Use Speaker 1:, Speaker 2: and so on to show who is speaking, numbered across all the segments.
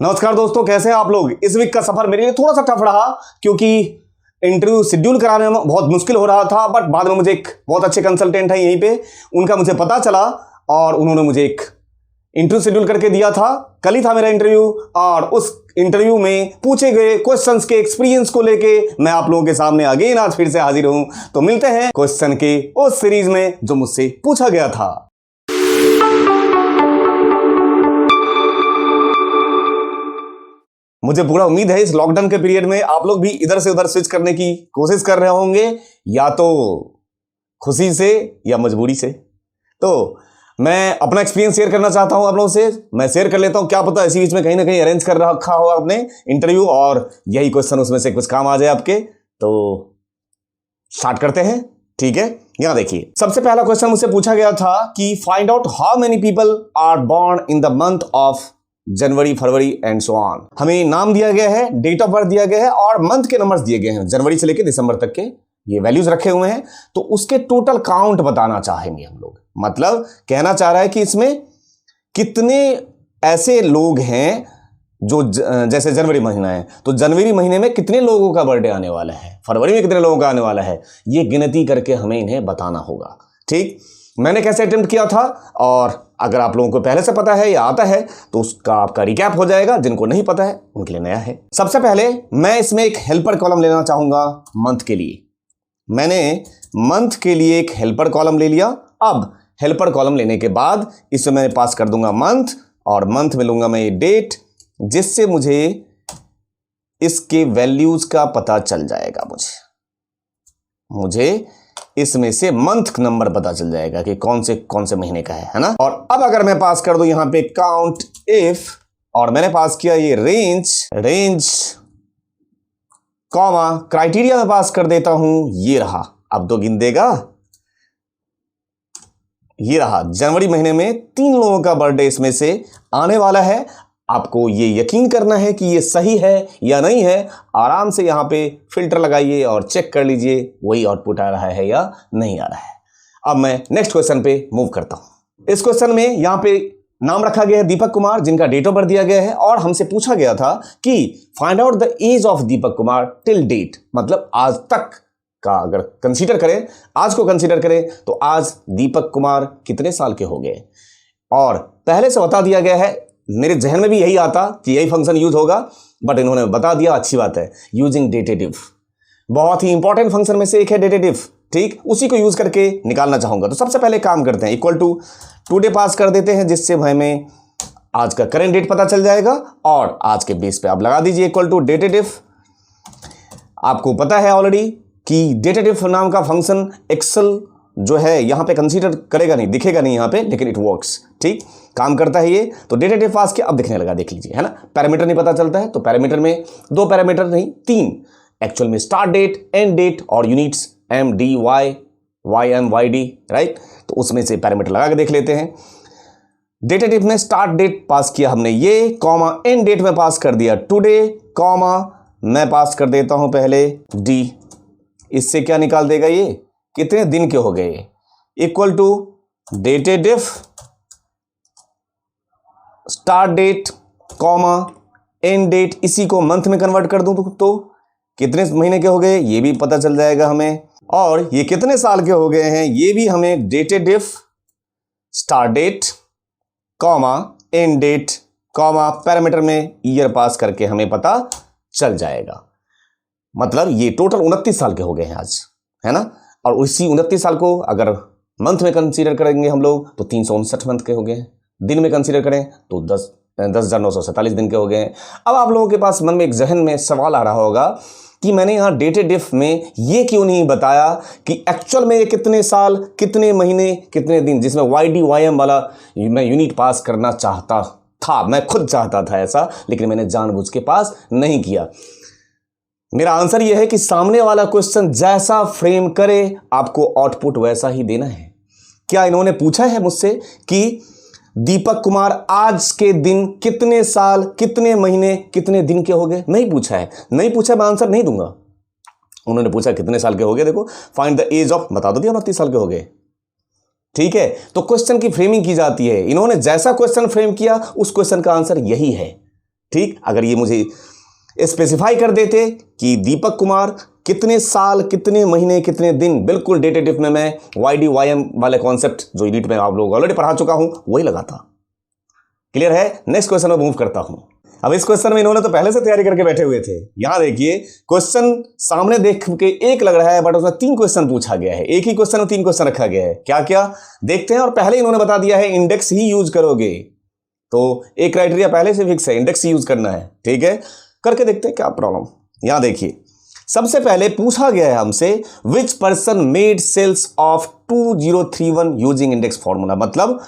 Speaker 1: नमस्कार दोस्तों, कैसे हैं आप लोग। इस वीक का सफर मेरे लिए थोड़ा सा टफ रहा क्योंकि इंटरव्यू शेड्यूल कराने में बहुत मुश्किल हो रहा था। बट बाद में मुझे एक बहुत अच्छे कंसल्टेंट हैं यहीं पे, उनका मुझे पता चला और उन्होंने मुझे एक इंटरव्यू शेड्यूल करके दिया था। कल ही था मेरा इंटरव्यू और उस इंटरव्यू में पूछे गए क्वेश्चंस के एक्सपीरियंस को लेके मैं आप लोगों के सामने अगेन आज फिर से हाजिर हूं। तो मिलते हैं क्वेश्चन के उस सीरीज में जो मुझसे पूछा गया था। मुझे पूरा उम्मीद है इस लॉकडाउन के पीरियड में आप लोग भी इधर से उधर स्विच करने की कोशिश कर रहे होंगे, या तो खुशी से या मजबूरी से। तो मैं अपना एक्सपीरियंस शेयर करना चाहता हूं आप लोगों से। मैं शेयर कर लेता हूं, क्या पता इसी बीच में कहीं ना कहीं अरेंज कर रखा हो आपने इंटरव्यू और यही क्वेश्चन उसमें से कुछ काम आ जाए आपके। तो स्टार्ट करते हैं, ठीक है। यहां देखिए, सबसे पहला क्वेश्चन मुझसे पूछा गया था कि find out how many people are born in the month of January, February and so on. हमें नाम दिया गया है, डेट ऑफ बर्थ दिया गया है और मंथ के नंबर्स दिए गए हैं, जनवरी से लेकर दिसंबर तक के ये वैल्यूज रखे हुए हैं। तो उसके टोटल काउंट बताना चाहेंगे हम लोग। मतलब कहना चाह रहा है कि इसमें कितने ऐसे लोग हैं जो जैसे जनवरी महीना है तो जनवरी महीने में कितने लोगों का बर्थडे आने वाला है, फरवरी में कितने लोगों का आने वाला है, ये गिनती करके हमें इन्हें बताना होगा। ठीक, मैंने कैसे अटेम्प्ट किया था और अगर आप लोगों को पहले से पता है या आता है तो उसका आपका रिकैप हो जाएगा। जिनको नहीं पता है उनके लिए नया है। सबसे पहले मैं इसमें एक हेल्पर कॉलम लेना चाहूंगा मंथ के लिए। मैंने मंथ के लिए एक हेल्पर कॉलम ले लिया। अब हेल्पर कॉलम लेने के बाद इसमें मैं पास कर दूंगा मंथ और मंथ में लूंगा मैं ये डेट, जिससे मुझे इसके वैल्यूज का पता चल जाएगा। मुझे इसमें से मंथ नंबर पता चल जाएगा कि कौन से महीने का है ना। और अब अगर मैं पास कर दूं यहां पे काउंट इफ और मैंने पास किया ये रेंज कॉमा क्राइटेरिया में पास कर देता हूं, ये रहा। अब तो गिन देगा, ये रहा। जनवरी महीने में 3 लोगों का बर्थडे इसमें से आने वाला है। आपको ये यकीन करना है कि ये सही है या नहीं है। आराम से यहां पे फिल्टर लगाइए और चेक कर लीजिए वही आउटपुट आ रहा है या नहीं आ रहा है। अब मैं नेक्स्ट क्वेश्चन पे मूव करता हूं। इस क्वेश्चन में यहां पे नाम रखा गया है दीपक कुमार, जिनका डेट ऑफ बर्थ दिया गया है और हमसे पूछा गया था कि find out the age of Deepak Kumar till date. मतलब आज तक का अगर कंसीडर करें, आज को कंसीडर करें तो आज दीपक कुमार कितने साल के हो गए। और पहले से बता दिया गया है, मेरे जहन में भी यही आता कि यही फंक्शन यूज होगा, बट इन्होंने बता दिया, अच्छी बात है। यूजिंग डेटेटिव, बहुत ही इंपॉर्टेंट फंक्शन में से एक है डेटेटिव। ठीक, उसी को यूज करके निकालना चाहूंगा। तो सबसे पहले काम करते हैं, इक्वल टू टुडे पास कर देते हैं, जिससे हमें आज का करंट डेट पता चल जाएगा और आज के बेस पे आप लगा दीजिए इक्वल टू डेटेटिव। आपको पता है ऑलरेडी कि डेटेटिव नाम का फंक्शन एक्सेल जो है यहां पे कंसीडर करेगा नहीं, दिखेगा नहीं यहां पे, लेकिन इट वर्क्स। ठीक, काम करता है ये। तो डेटेटिव पास किया, अब दिखने लगा, देख लीजिए, है ना। पैरामीटर नहीं पता चलता है तो पैरामीटर में 2 पैरामीटर नहीं 3 एक्चुअल में, स्टार्ट डेट, एंड डेट और units MD YM YD, right. तो उसमें से पैरामीटर लगा के देख लेते हैं। डेटेटिव में स्टार्ट डेट पास किया हमने ये, कॉमा एंड डेट में पास कर दिया टुडे, कॉमा मैं पास कर देता हूं पहले D। इससे क्या निकाल देगा ये, कितने दिन के हो गए, equal to datedif start date comma end date, इसी को मंथ में कन्वर्ट कर दूं तो कितने महीने के हो गए ये भी पता चल जाएगा हमें। और ये कितने साल के हो गए हैं ये भी हमें datedif start date comma end date comma parameter में ईयर पास करके हमें पता चल जाएगा। मतलब ये टोटल 29 साल के हो गए हैं आज, है ना। और उसी 29 साल को अगर मंथ में कंसीडर करेंगे हम लोग तो 359 मंथ के हो गए हैं। दिन में कंसीडर करें तो 10,947 दिन के हो गए हैं। अब आप लोगों के पास मन में एक जहन में सवाल आ रहा होगा कि मैंने यहाँ डेटेटिव में ये क्यों नहीं बताया कि एक्चुअल में ये कितने साल, कितने महीने, कितने दिन, जिसमें YD YM वाला मैं यूनिट पास करना चाहता था। मैं खुद चाहता था ऐसा, लेकिन मैंने जानबूझ के पास नहीं किया। मेरा आंसर यह है कि सामने वाला क्वेश्चन जैसा फ्रेम करे आपको आउटपुट वैसा ही देना है। क्या इन्होंने पूछा है मुझसे कि दीपक कुमार आज के दिन कितने साल, कितने महीने, कितने दिन के हो गए? नहीं पूछा है। नहीं पूछा, मैं आंसर नहीं दूंगा। उन्होंने पूछा कितने साल के हो गए, देखो फाइंड द एज ऑफ, बता दो दिया 29 साल के हो गए। ठीक है, तो क्वेश्चन की फ्रेमिंग की जाती है। इन्होंने जैसा क्वेश्चन फ्रेम किया उस क्वेश्चन का आंसर यही है। ठीक, अगर ये मुझे स्पेसिफाई कर देते कि दीपक कुमार कितने साल, कितने महीने, कितने दिन, बिल्कुल डेटेटिव में मैं YDYM वाले कॉन्सेप्ट जो यूनिट में आप लोग ऑलरेडी पढ़ा चुका हूं वही लगाता। क्लियर है? नेक्स्ट क्वेश्चन में मूव करता हूं। अब इस क्वेश्चन में इन्होंने तो पहले से तैयारी करके बैठे हुए थे। यहां देखिए क्वेश्चन सामने देख के एक लग रहा है, बट उसमें 3 क्वेश्चन पूछा गया है। एक ही क्वेश्चन में 3 क्वेश्चन रखा गया है। क्या क्या देखते हैं। और पहले इन्होंने बता दिया है इंडेक्स ही यूज करोगे, तो एक क्राइटेरिया पहले से फिक्स है, इंडेक्स ही यूज करना है। ठीक है, करके देखते हैं क्या प्रॉब्लम। यहां देखिए सबसे पहले पूछा गया है हमसे which person made sales of 2031 using index formula. मतलब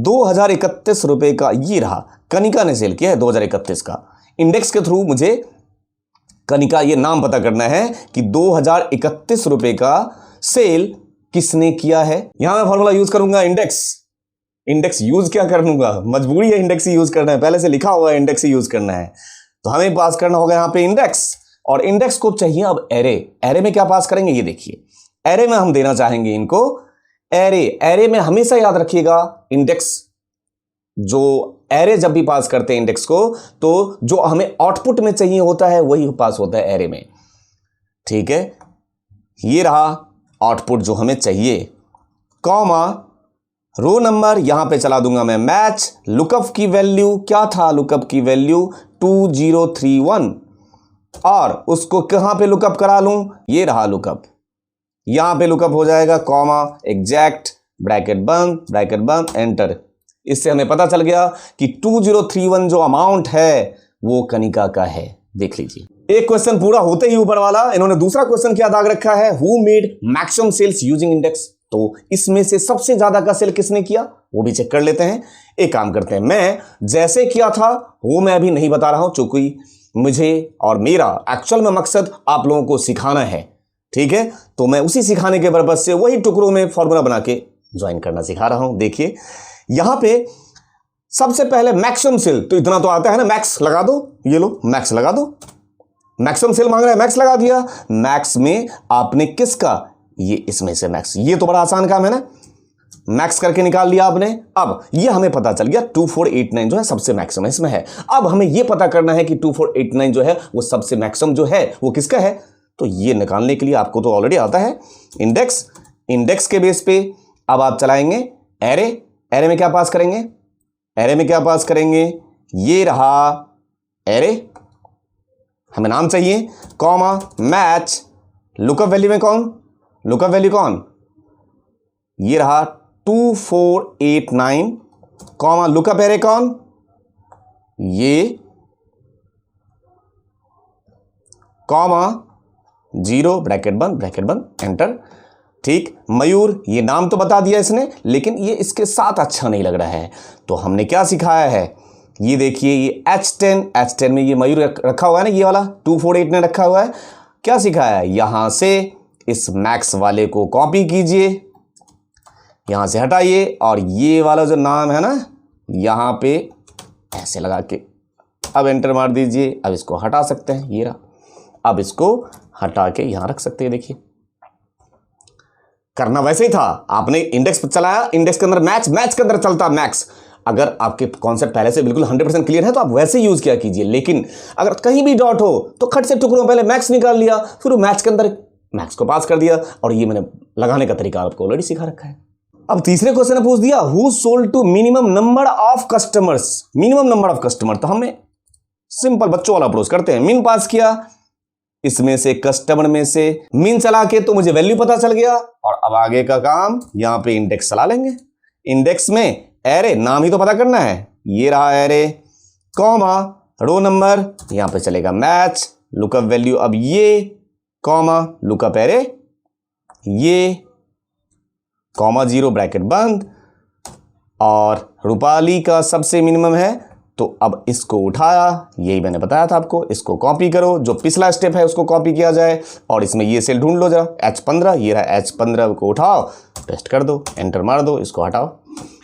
Speaker 1: 2031 रुपए का ये रहा, कनिका ने सेल किया है 2031 का। इंडेक्स के थ्रू मुझे कनिका ये नाम पता करना है कि 2031 रुपए का सेल किसने किया है। यहां मैं फॉर्मूला यूज करूंगा इंडेक्स। इंडेक्स यूज क्या करूंगा, मजबूरी है, इंडेक्स ही यूज करना है, पहले से लिखा हुआ है इंडेक्स ही यूज करना है, तो हमें पास करना होगा यहां पे इंडेक्स। और इंडेक्स को चाहिए अब एरे। एरे में क्या पास करेंगे, ये देखिए एरे में हम देना चाहेंगे इनको एरे। एरे में हमेशा याद रखिएगा इंडेक्स, जो एरे जब भी पास करते हैं इंडेक्स को, तो जो हमें आउटपुट में चाहिए होता है वही पास होता है एरे में। ठीक है, ये रहा आउटपुट जो हमें चाहिए, कॉमा रो नंबर यहां पे चला दूंगा मैं मैच। लुकअप की वैल्यू क्या था, लुकअप की वैल्यू 2031, और उसको कहां पे लुकअप करा लूं, ये रहा लुकअप, यहां पे लुकअप हो जाएगा, कॉमा एग्जैक्ट ब्रैकेट बंद एंटर। इससे हमें पता चल गया कि 2031 जो अमाउंट है वो कनिका का है। देख लीजिए एक क्वेश्चन पूरा होते ही ऊपर वाला इन्होंने दूसरा क्वेश्चन क्या दाग रखा है, who made maximum sales using index. तो इसमें से सबसे ज्यादा का सेल किसने किया वो भी चेक कर लेते हैं। एक काम करते हैं, मैं जैसे किया था वो मैं अभी नहीं बता रहा हूं, चूंकि मुझे और मेरा एक्चुअल में मकसद आप लोगों को सिखाना है। ठीक है, तो मैं उसी सिखाने के पर्पज से वही टुकड़ों में फॉर्मूला बना के ज्वाइन करना सिखा रहा हूं। देखिए यहां पे सबसे पहले मैक्सिमम सेल, तो इतना तो आता है ना, मैक्स लगा दो, ये लो मैक्स लगा दो। मैक्सिमम सेल मांग रहा है, मैक्स लगा दिया। मैक्स में आपने किसका, ये इसमें से मैक्स, ये तो बड़ा आसान काम है ना, मैक्स करके निकाल लिया आपने। अब ये हमें पता चल गया 2489 जो है सबसे मैक्सिमम इसमें है। अब हमें ये पता करना है कि 2489 जो है वो सबसे मैक्सिमम जो है वो किसका है। तो ये निकालने के लिए आपको तो ऑलरेडी आता है इंडेक्स। इंडेक्स के बेस पे अब आप चलाएंगे एरे। एरे में क्या पास करेंगे, एरे में क्या पास करेंगे, ये रहा एरे, हमें नाम चाहिए, कॉमा मैच लुकअप वैल्यू में कौन, लुकअप वैल्यू कौन, ये रहा 2489, कॉमा लुकअप एरे कौन, ये, कॉमा 0 ब्रैकेट बंद एंटर। ठीक, मयूर ये नाम तो बता दिया इसने, लेकिन ये इसके साथ अच्छा नहीं लग रहा है, तो हमने क्या सिखाया है, ये देखिए ये H10 में ये मयूर रखा हुआ है ना, ये वाला 2489 रखा हुआ है। क्या सिखाया है, यहां से इस मैक्स वाले को कॉपी कीजिए, यहां से हटाइए, और ये वाला जो नाम है ना यहां पे ऐसे लगा के अब एंटर मार दीजिए। अब इसको हटा सकते हैं, ये रहा, अब इसको हटा के यहां रख सकते हैं। देखिए करना वैसे ही था, आपने इंडेक्स पर चलाया, इंडेक्स के अंदर मैच, मैच के अंदर चलता मैक्स। अगर आपके कॉन्सेप्ट पहले से बिल्कुल 100% क्लियर है तो आप वैसे यूज किया कीजिए, लेकिन अगर कहीं भी डॉट हो तो खट से टुकड़ों पहले मैक्स निकाल लिया, फिर मैच के अंदर मैक्स को पास कर दिया, और ये मैंने लगाने का तरीका आपको ऑलरेडी सिखा रखा है। अब तीसरे क्वेश्चन ने पूछ दिया who sold to minimum number of customers, minimum number of customer. तो हमने सिंपल बच्चों वाला अप्रोच करते हैं, मिन पास किया, इसमें से कस्टमर में से मीन चला के तो मुझे वैल्यू पता चल गया, और अब आगे का काम यहां पे इंडेक्स चला लेंगे। इंडेक्स में एरे, नाम ही तो पता करना है, ये रहा एरे, कॉमा रो नंबर यहां पे चलेगा मैच, लुकअप वैल्यू अब ये, कॉमा लुकअप एरे ये, कॉमा 0 ब्रैकेट बंद, और रूपाली का सबसे मिनिमम है, तो अब इसको उठाया, यही मैंने बताया था आपको, इसको कॉपी करो, जो पिछला स्टेप है उसको कॉपी किया जाए, और इसमें ये सेल ढूंढ लो जरा H15, ये रहा H15 को उठाओ, पेस्ट कर दो, एंटर मार दो, इसको हटाओ।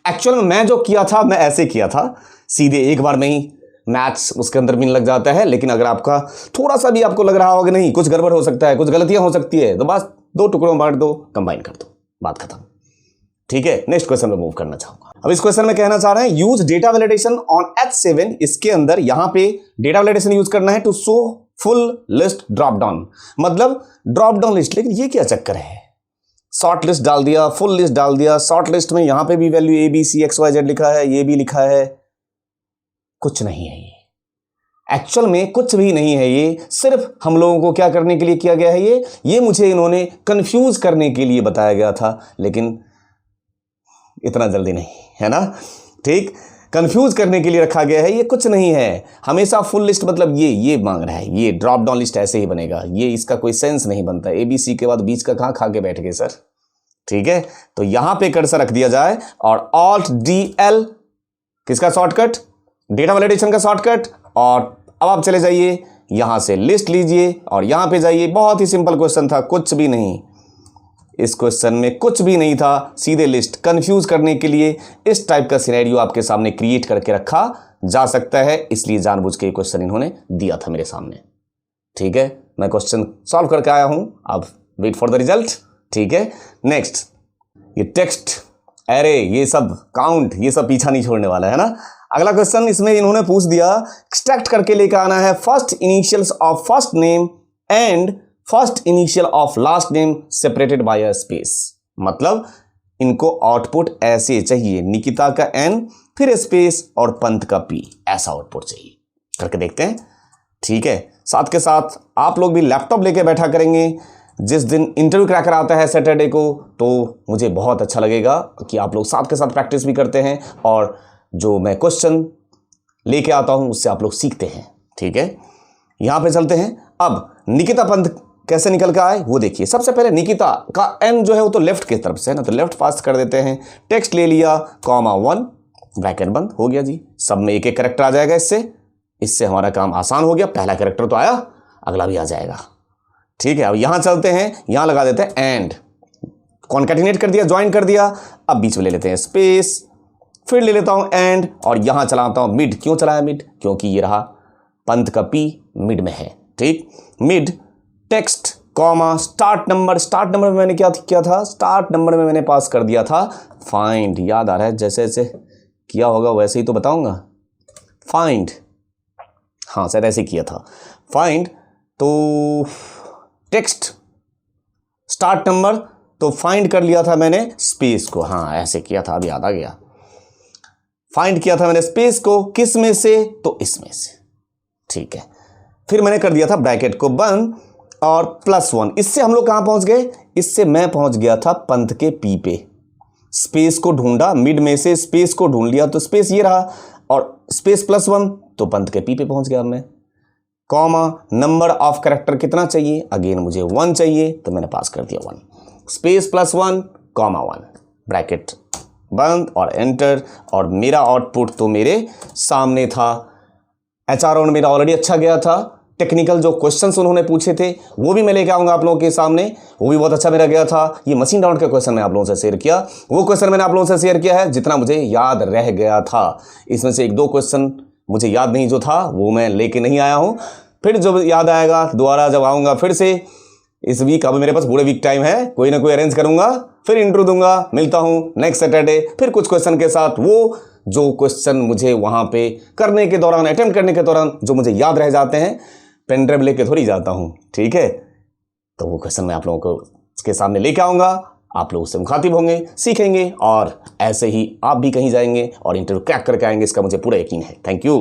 Speaker 1: एक्चुअल में मैं जो किया था मैं ऐसे किया था, सीधे एक बार में ही मैच उसके अंदर मिन लग जाता है, लेकिन अगर आपका थोड़ा सा भी आपको लग रहा होगा नहीं कुछ गड़बड़ हो सकता है, कुछ गलतियां हो सकती है, तो बस 2 टुकड़ों बांट दो, कंबाइन कर दो, बात खत्म। ठीक है, नेक्स्ट क्वेश्चन में मूव करना चाहूंगा। अब इस क्वेश्चन में कहना चाह रहे हैं use data validation on H7। इसके अंदर यहां पे डेटा वैलिडेशन यूज करना है to show full list drop down, मतलब ड्रॉप डाउन लिस्ट। लेकिन ये क्या चक्कर है, शॉर्ट लिस्ट डाल दिया, फुल लिस्ट डाल दिया, शॉर्ट लिस्ट में यहां पे भी वैल्यू ABCXYZ लिखा है, ये भी लिखा है, कुछ नहीं है ये, एक्चुअल में कुछ भी नहीं है ये, सिर्फ हम लोगों को क्या करने के लिए किया गया है, ये मुझे इन्होंने कंफ्यूज करने के लिए बताया गया था, लेकिन इतना जल्दी नहीं है ना, ठीक, कंफ्यूज करने के लिए रखा गया है, ये कुछ नहीं है। हमेशा फुल लिस्ट मतलब ये मांग रहा है, ये ड्रॉप डाउन लिस्ट ऐसे ही बनेगा, ये इसका कोई सेंस नहीं बनता। ABC के बाद बीच का कहां खा के बैठ गए सर, ठीक है। तो यहां पे कर्सर रख दिया जाए और Alt+DL किसका शॉर्टकट, डेटा वैलिडेशन का शॉर्टकट, और अब आप चले जाइए यहां से लिस्ट लीजिए और यहां पे जाइए। बहुत ही सिंपल क्वेश्चन था, कुछ भी नहीं, इस क्वेश्चन में कुछ भी नहीं था, सीधे लिस्ट। कंफ्यूज करने के लिए इस टाइप का सिनेरियो आपके सामने क्रिएट करके रखा जा सकता है, इसलिए जानबूझ के क्वेश्चन इन्होंने दिया था मेरे सामने, ठीक है। मैं क्वेश्चन सॉल्व करके आया हूं, अब वेट फॉर द रिजल्ट, ठीक है। नेक्स्ट, ये टेक्स्ट एरे, ये सब काउंट, ये सब पीछा नहीं छोड़ने वाला है ना। अगला क्वेश्चन इसमें इन्होंने पूछ दिया एक्सट्रैक्ट करके लेकर आना है first initials of first name and first initial of last name separated by a space. मतलब इनको आउटपुट ऐसे चाहिए, निकिता का N फिर स्पेस और पंत का P, ऐसा आउटपुट चाहिए। करके देखते हैं, ठीक है। साथ के साथ आप लोग भी लैपटॉप लेके बैठा करेंगे, जिस दिन इंटरव्यू क्रैकर आता है सैटरडे को, तो मुझे बहुत अच्छा लगेगा कि आप लोग साथ के साथ प्रैक्टिस भी करते हैं और जो मैं क्वेश्चन लेके आता हूं उससे आप लोग सीखते हैं, ठीक है। यहां पे चलते हैं। अब निकिता पंत कैसे निकल के आए वो देखिए। सबसे पहले निकिता का N जो है वो तो लेफ्ट की तरफ से है ना, तो लेफ्ट पास कर देते हैं। टेक्स्ट ले लिया, (1) ब्रैकेट बंद, हो गया जी। सब में एक एक कैरेक्टर आ जाएगा, इससे हमारा काम आसान हो गया। पहला कैरेक्टर तो आया, अगला भी आ जाएगा, ठीक है। अब यहां चलते हैं, यहां लगा देते हैं एंड, कॉन्कैटिनेट कर दिया, ज्वाइन कर दिया। अब बीच में ले लेते हैं स्पेस, फिर ले लेता हूं एंड, और यहां चलाता हूं मिड। क्यों चलाया मिड, क्योंकि ये रहा पंत का P मिड में है, ठीक। Mid text comma start number, start number में मैंने क्या किया था, स्टार्ट नंबर में मैंने पास कर दिया था फाइंड। याद आ रहा है, जैसे जैसे किया होगा वैसे ही तो बताऊंगा। फाइंड, हाँ शायद ऐसे किया था फाइंड। तो टेक्स्ट स्टार्ट नंबर, तो फाइंड कर लिया था मैंने स्पेस को, हाँ ऐसे किया था, अब याद आ गया। फाइंड किया था मैंने स्पेस को, किस में से, तो इसमें से, ठीक है। फिर मैंने कर दिया था ब्रैकेट को बंद और +1। इससे हम लोग कहां पहुंच गए, इससे मैं पहुंच गया था पंत के P पे। स्पेस को ढूंढा, मिड में से स्पेस को ढूंढ लिया, तो स्पेस ये रहा, और स्पेस +1 तो पंत के P पे पहुंच गया मैं। कॉमा नंबर ऑफ कैरेक्टर कितना चाहिए, अगेन मुझे 1 चाहिए, तो मैंने पास कर दिया 1। स्पेस +1 (1) ब्रैकेट बंद और एंटर, और मेरा आउटपुट तो मेरे सामने था। HR राउंड मेरा ऑलरेडी अच्छा गया था। टेक्निकल जो क्वेश्चंस उन्होंने पूछे थे वो भी मैं लेके आऊंगा आप लोगों के सामने, वो भी बहुत अच्छा मेरा गया था। ये मशीन राउंड का क्वेश्चन मैं आप लोगों से शेयर किया, वो क्वेश्चन मैंने आप लोगों से शेयर किया है जितना मुझे याद रह गया था। इसमें से 1-2 क्वेश्चन मुझे याद नहीं जो था वो मैं लेके नहीं आया हूँ। फिर जब याद आएगा दोबारा जब आऊँगा फिर से इस वीक, अब मेरे पास पूरे वीक टाइम है, कोई ना कोई अरेंज करूँगा, फिर इंट्रो दूंगा। मिलता हूँ नेक्स्ट सैटरडे फिर कुछ क्वेश्चन के साथ। वो जो क्वेश्चन मुझे वहाँ पे करने के दौरान, अटेम्प्ट करने के दौरान जो मुझे याद रह जाते हैं, पेन ड्राइव लेके थोड़ी जाता हूँ, ठीक है। तो वो क्वेश्चन मैं आप लोगों को उसके सामने लेके आऊँगा, आप लोग उससे मुखातिब होंगे, सीखेंगे, और ऐसे ही आप भी कहीं जाएंगे और इंटरव्यू क्रैक करके आएंगे, इसका मुझे पूरा यकीन है। Thank you.